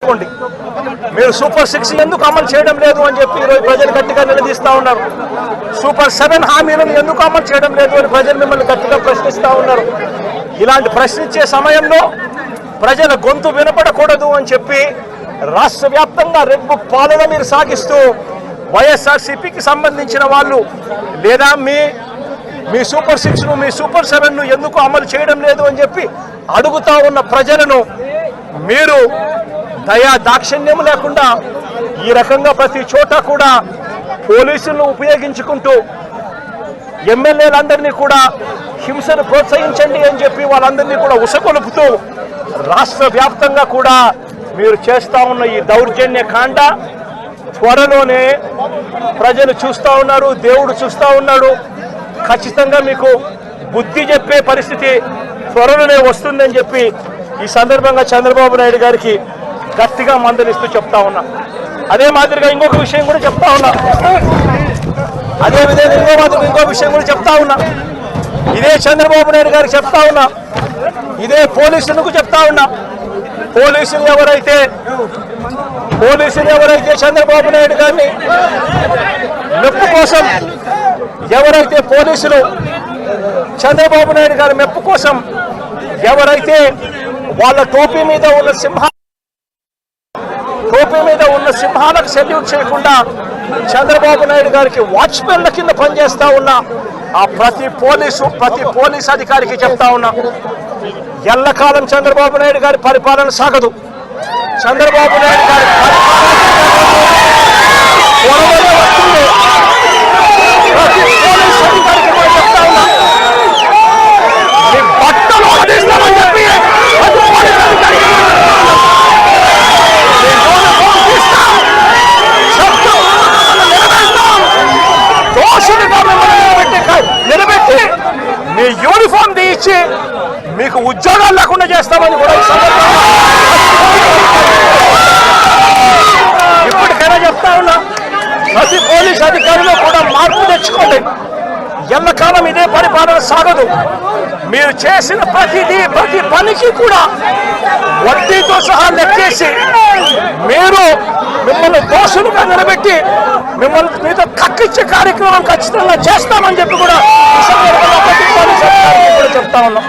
చేసుకోండి. మీరు సూపర్ 6 ఎందుకు అమలు చేయడం లేదు అని చెప్పి ఈరోజు ప్రజలు గట్టిగా నిలదీస్తూ ఉన్నారు. సూపర్ 7 హామీలను ఎందుకు అమలు చేయడం లేదు అని ప్రజలు మిమ్మల్ని గట్టిగా ప్రశ్నిస్తూ ఉన్నారు. ఇలాంటి ప్రశ్నించే సమయంలో ప్రజల గొంతు వినపడకూడదు అని చెప్పి రాష్ట్ర వ్యాప్తంగా రెడ్ బుక్ పాలన మీరు సాగిస్తూ వైఎస్ఆర్సీపీకి సంబంధించిన వాళ్ళు లేదా మీ సూపర్ 6ను మీ సూపర్ 7ను ఎందుకు అమలు చేయడం లేదు అని చెప్పి అడుగుతా ఉన్న ప్రజలను మీరు దయా దాక్షిణ్యం లేకుండా ఈ రకంగా ప్రతి చోట కూడా పోలీసులను ఉపయోగించుకుంటూ ఎమ్మెల్యేలందరినీ కూడా హింసను ప్రోత్సహించండి అని చెప్పి వాళ్ళందరినీ కూడా ఉసగొలుపుతూ రాష్ట్ర వ్యాప్తంగా కూడా మీరు చేస్తూ ఉన్న ఈ దౌర్జన్య కాండ త్వరలోనే ప్రజలు చూస్తూ ఉన్నారు, దేవుడు చూస్తూ ఉన్నాడు. ఖచ్చితంగా మీకు బుద్ధి చెప్పే పరిస్థితి త్వరలోనే వస్తుందని చెప్పి ఈ సందర్భంగా చంద్రబాబు నాయుడు గారికి గట్టిగా మందలిస్తూ చెప్తా ఉన్నా. అదే మాదిరిగా ఇంకొక విషయం కూడా చెప్తా ఉన్నా. అదే విధంగా ఇంకో విషయం కూడా చెప్తా ఉన్నా. ఇదే చంద్రబాబు నాయుడు గారికి చెప్తా ఉన్నా, ఇదే పోలీసులకు చెప్తా ఉన్నా. పోలీసులు ఎవరైతే చంద్రబాబు నాయుడు గారిని మెప్పు కోసం ఎవరైతే పోలీసులు చంద్రబాబు నాయుడు గారి మెప్పు కోసం ఎవరైతే వాళ్ళ టోపీ మీద ఉన్న సింహాలకు సెల్యూట్ చేయకుండా చంద్రబాబు నాయుడు గారికి వాచ్మెన్ల కింద పనిచేస్తా ఉన్న ఆ ప్రతి పోలీస్ అధికారికి చెప్తా ఉన్నా, ఎల్లకాలం చంద్రబాబు నాయుడు గారి పరిపాలన సాగదు. చంద్రబాబు నాయుడు గారి ప్రతి పోలీస్ అధికారికి కూడా చెప్తా ఉన్నా, మీ బట్టలు ఆడిస్తామని చెప్పి ప్రతి పోలీస్ అధికారికి నిలబెట్టి మీ యూనిఫామ్ తీయించి మీకు ఉద్యోగాలు లేకుండా చేస్తామని కూడా ఇప్పటికైనా చెప్తా ఉన్నా, ప్రతి పోలీస్ అధికారిలో కూడా మార్పు తెచ్చుకోండి. ఎల్లకాలం ఇదే పరిపాలన సాగదు. మీరు చేసిన ప్రతి పనికి కూడా వడ్డీతో సహా లెక్కేసి మిమ్మల్ని దోషులుగా నిలబెట్టి మీతో కక్కిచ్చే కార్యక్రమం ఖచ్చితంగా చేస్తామని చెప్పి కూడా ఈ సందర్భంగా ప్రతి పోలీస్ అధికారికి కూడా చెప్తా ఉన్నాం.